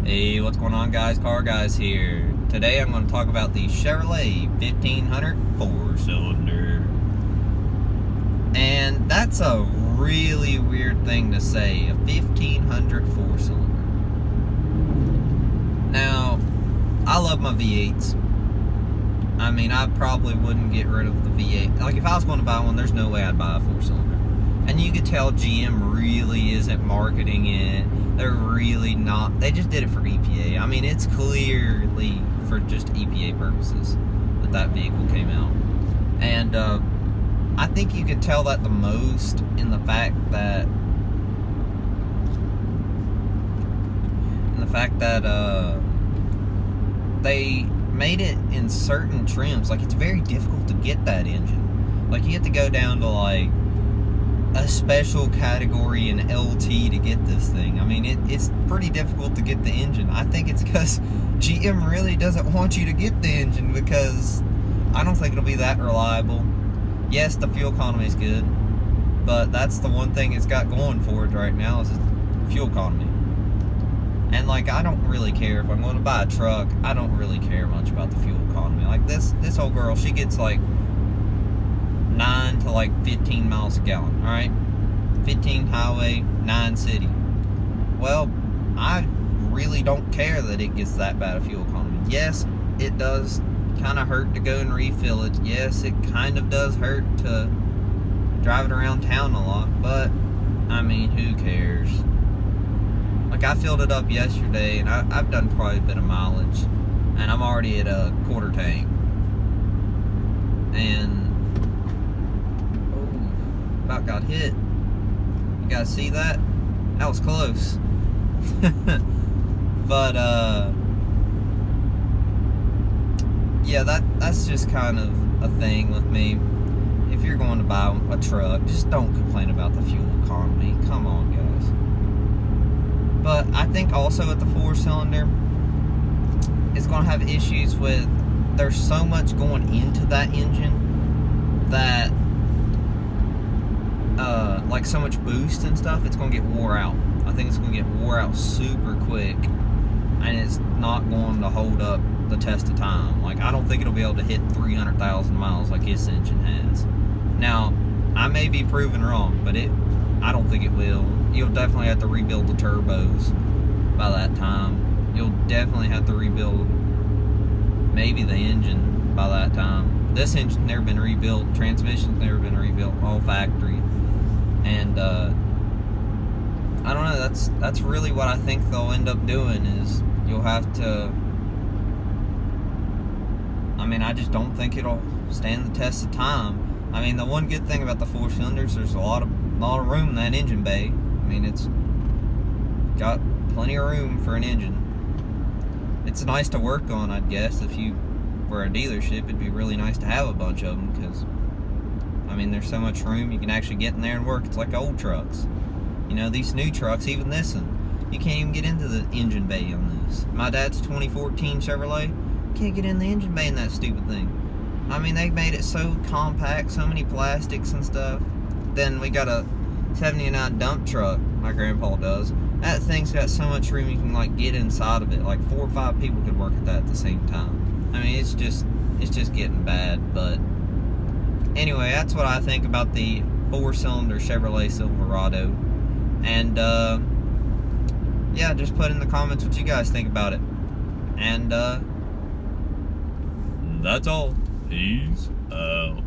Hey, what's going on, guys? Car Guys here. Today I'm going to talk about the Chevrolet 1500 4-cylinder. And that's a really weird thing to say, a 1500 4-cylinder. Now, I love my V8s. I mean, I probably wouldn't get rid of the V8. Like, if I was going to buy one, there's no way I'd buy a 4-cylinder. And you could tell GM really isn't marketing it. They're really not. They just did it for EPA. I mean, it's clearly for just EPA purposes that vehicle came out. And I think you could tell that the most in the fact that they made it in certain trims. Like, it's very difficult to get that engine. Like, you have to go down to like a special category in LT to get this thing. I mean, it's pretty difficult to get the engine. I think it's because GM really doesn't want you to get the engine, because I don't think it'll be that reliable. Yes, the fuel economy is good, but that's the one thing it's got going for it right now, is its fuel economy. And like, I don't really care if I'm going to buy a truck. I don't really care much about the fuel economy. Like, this old girl, she gets like 9 to like 15 miles a gallon, alright? 15 highway, 9 city. Well, I really don't care that it gets that bad of fuel economy. Yes, it does kind of hurt to go and refill it. Yes, it kind of does hurt to drive it around town a lot, but I mean, who cares? Like, I filled it up yesterday, and I've done probably a bit of mileage, and I'm already at a quarter tank. And about got hit. You guys see that? That was close. But yeah, that's just kind of a thing with me. If you're going to buy a truck, just don't complain about the fuel economy. Come on, guys. But I think also with the 4-cylinder, it's going to have issues with, there's so much going into that engine that like so much boost and stuff, it's going to get wore out. I think it's going to get wore out super quick, and it's not going to hold up the test of time. Like, I don't think it'll be able to hit 300,000 miles like this engine has. Now, I may be proven wrong, but I don't think it will. You'll definitely have to rebuild the turbos by that time. You'll definitely have to rebuild maybe the engine by that time. This engine's never been rebuilt. Transmission's never been rebuilt. All factory. And I don't know. That's really what I think they'll end up doing. Is you'll have to. I mean, I just don't think it'll stand the test of time. I mean, the one good thing about the 4-cylinders, there's a lot of room in that engine bay. I mean, it's got plenty of room for an engine. It's nice to work on, I'd guess. If you were a dealership, it'd be really nice to have a bunch of them, because I mean, there's so much room, you can actually get in there and work. It's like old trucks. You know, these new trucks, even this one, you can't even get into the engine bay on this. My dad's 2014 Chevrolet, can't get in the engine bay in that stupid thing. I mean, they made it so compact, so many plastics and stuff. Then we got a 79 dump truck, my grandpa does. That thing's got so much room, you can like get inside of it. Like 4 or 5 people could work at that at the same time. I mean, it's just getting bad. But anyway, that's what I think about the 4-cylinder Chevrolet Silverado. And yeah, just put in the comments what you guys think about it. And that's all. Peace out.